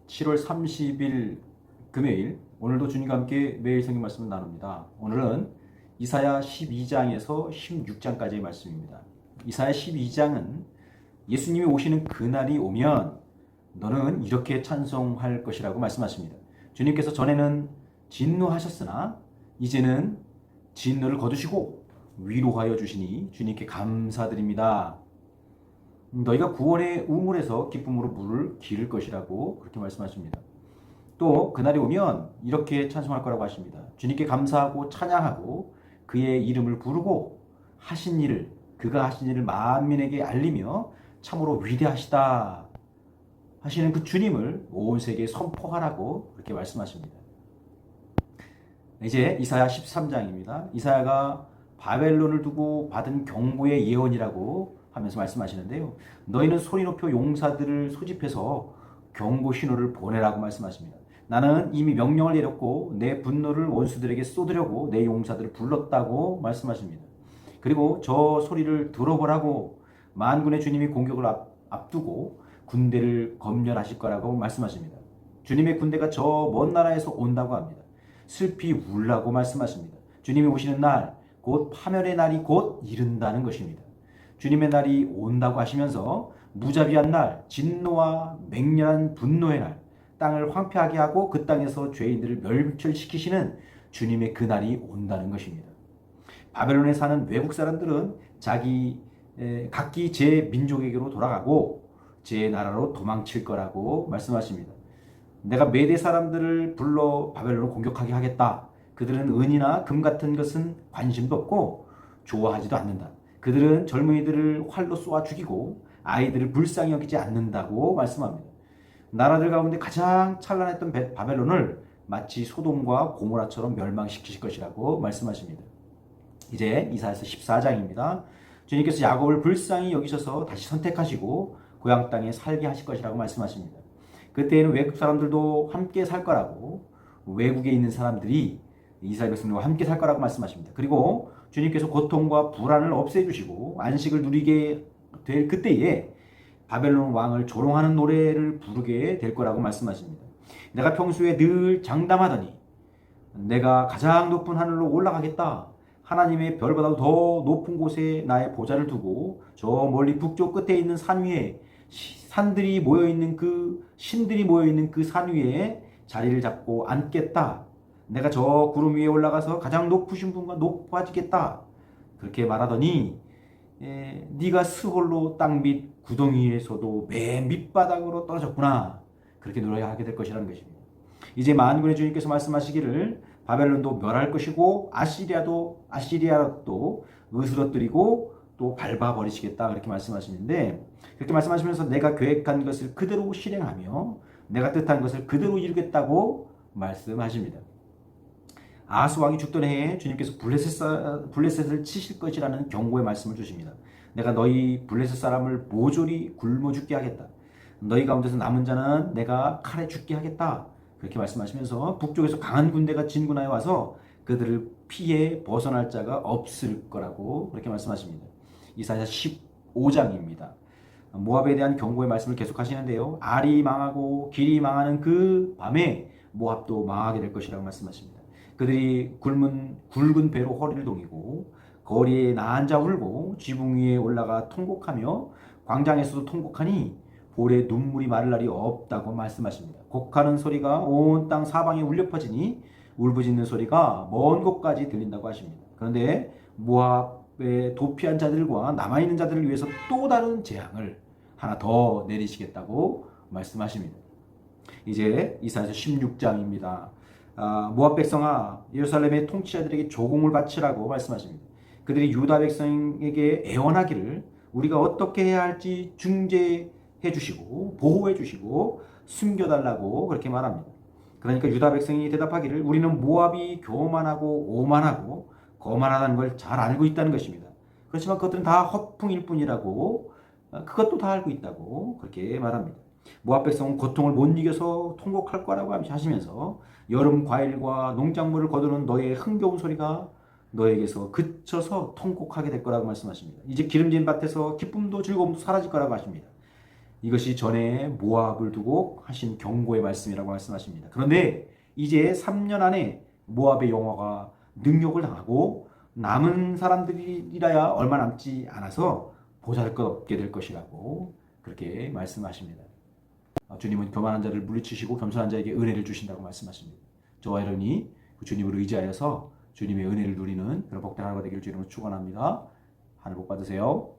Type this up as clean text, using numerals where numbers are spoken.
(7월 30일) 금요일, 오늘도 주님과 함께 매일 성경 말씀을 나눕니다. 오늘은 이사야 12장에서 16장까지의 말씀입니다. 이사야 12장은 예수님이 오시는 그날이 오면 너는 이렇게 찬송할 것이라고 말씀하십니다. 주님께서 전에는 진노하셨으나 이제는 진노를 거두시고 위로하여 주시니 주님께 감사드립니다. 너희가 구원의 우물에서 기쁨으로 물을 기를 것이라고 그렇게 말씀하십니다. 또 그날이 오면 이렇게 찬송할 거라고 하십니다. 주님께 감사하고 찬양하고 그의 이름을 부르고 그가 하신 일을 만민에게 알리며 참으로 위대하시다 하시는 그 주님을 온 세계에 선포하라고 그렇게 말씀하십니다. 이제 이사야 13장입니다. 이사야가 바벨론을 두고 받은 경고의 예언이라고 하면서 말씀하시는데요. 너희는 소리 높여 용사들을 소집해서 경고 신호를 보내라고 말씀하십니다. 나는 이미 명령을 내렸고 내 분노를 원수들에게 쏟으려고 내 용사들을 불렀다고 말씀하십니다. 그리고 저 소리를 들어보라고 만군의 주님이 공격을 앞두고 군대를 검열하실 거라고 말씀하십니다. 주님의 군대가 저 먼 나라에서 온다고 합니다. 슬피 울라고 말씀하십니다. 주님이 오시는 날, 곧 파멸의 날이 곧 이른다는 것입니다. 주님의 날이 온다고 하시면서 무자비한 날, 진노와 맹렬한 분노의 날, 땅을 황폐하게 하고 그 땅에서 죄인들을 멸절시키시는 주님의 그 날이 온다는 것입니다. 바벨론에 사는 외국 사람들은 각기 제 민족에게로 돌아가고 제 나라로 도망칠 거라고 말씀하십니다. 내가 메대 사람들을 불러 바벨론을 공격하게 하겠다. 그들은 은이나 금 같은 것은 관심도 없고 좋아하지도 않는다. 그들은 젊은이들을 활로 쏘아 죽이고 아이들을 불쌍히 여기지 않는다고 말씀합니다. 나라들 가운데 가장 찬란했던 바벨론을 마치 소돔과 고모라처럼 멸망시키실 것이라고 말씀하십니다. 이제 이사야서 14장입니다. 주님께서 야곱을 불쌍히 여기셔서 다시 선택하시고 고향 땅에 살게 하실 것이라고 말씀하십니다. 그때에는 외국 사람들도 함께 살 거라고, 외국에 있는 사람들이 이스라엘 백성들과 함께 살 거라고 말씀하십니다. 그리고 주님께서 고통과 불안을 없애주시고 안식을 누리게 될 그때에 바벨론 왕을 조롱하는 노래를 부르게 될 거라고 말씀하십니다. 내가 평소에 늘 장담하더니 내가 가장 높은 하늘로 올라가겠다. 하나님의 별보다도 더 높은 곳에 나의 보좌를 두고 저 멀리 북쪽 끝에 있는 산 위에 신들이 모여있는 그 산 위에 자리를 잡고 앉겠다. 내가 저 구름 위에 올라가서 가장 높으신 분과 높아지겠다. 그렇게 말하더니 네가 스홀로 땅 밑 구덩이 위에서도 맨 밑바닥으로 떨어졌구나. 그렇게 노래하게 될 것이라는 것입니다. 이제 만군의 주님께서 말씀하시기를 바벨론도 멸할 것이고 아시리아도 으스러뜨리고 또 밟아버리시겠다. 그렇게 말씀하시는데, 그렇게 말씀하시면서 내가 계획한 것을 그대로 실행하며 내가 뜻한 것을 그대로 이루겠다고 말씀하십니다. 아하스 왕이 죽던 해에 주님께서 블레셋을 치실 것이라는 경고의 말씀을 주십니다. 내가 너희 블레셋 사람을 모조리 굶어 죽게 하겠다. 너희 가운데서 남은 자는 내가 칼에 죽게 하겠다. 그렇게 말씀하시면서 북쪽에서 강한 군대가 진군하여 와서 그들을 피해 벗어날 자가 없을 거라고 그렇게 말씀하십니다. 이사야 15장입니다. 모압에 대한 경고의 말씀을 계속하시는데요. 알이 망하고 길이 망하는 그 밤에 모압도 망하게 될 것이라고 말씀하십니다. 그들이 굵은 배로 허리를 동이고 거리에 나 앉아 울고 지붕 위에 올라가 통곡하며 광장에서도 통곡하니 볼에 눈물이 마를 날이 없다고 말씀하십니다. 곡하는 소리가 온 땅 사방에 울려 퍼지니 울부짖는 소리가 먼 곳까지 들린다고 하십니다. 그런데 모압의 도피한 자들과 남아있는 자들을 위해서 또 다른 재앙을 하나 더 내리시겠다고 말씀하십니다. 이제 이사야서 16장입니다. 모압 백성아, 예루살렘의 통치자들에게 조공을 바치라고 말씀하십니다. 그들이 유다 백성에게 애원하기를 우리가 어떻게 해야 할지 중재해 주시고 보호해 주시고 숨겨달라고 그렇게 말합니다. 그러니까 유다 백성이 대답하기를 우리는 모압이 교만하고 오만하고 거만하다는 걸 잘 알고 있다는 것입니다. 그렇지만 그것들은 다 허풍일 뿐이라고, 그것도 다 알고 있다고 그렇게 말합니다. 모압 백성은 고통을 못 이겨서 통곡할 거라고 하시면서 여름 과일과 농작물을 거두는 너의 흥겨운 소리가 너에게서 그쳐서 통곡하게 될 거라고 말씀하십니다. 이제 기름진 밭에서 기쁨도 즐거움도 사라질 거라고 하십니다. 이것이 전에 모압을 두고 하신 경고의 말씀이라고 말씀하십니다. 그런데 이제 3년 안에 모압의 영화가 능욕을 당하고 남은 사람들이라야 얼마 남지 않아서 보잘것없게 될 것이라고 그렇게 말씀하십니다. 주님은 교만한 자를 물리치시고 겸손한 자에게 은혜를 주신다고 말씀하십니다. 저와 여러분이 그 주님을 의지하여서 주님의 은혜를 누리는 그런 복된 하루가 되기를 주님으로 축원합니다. 하늘 복 받으세요.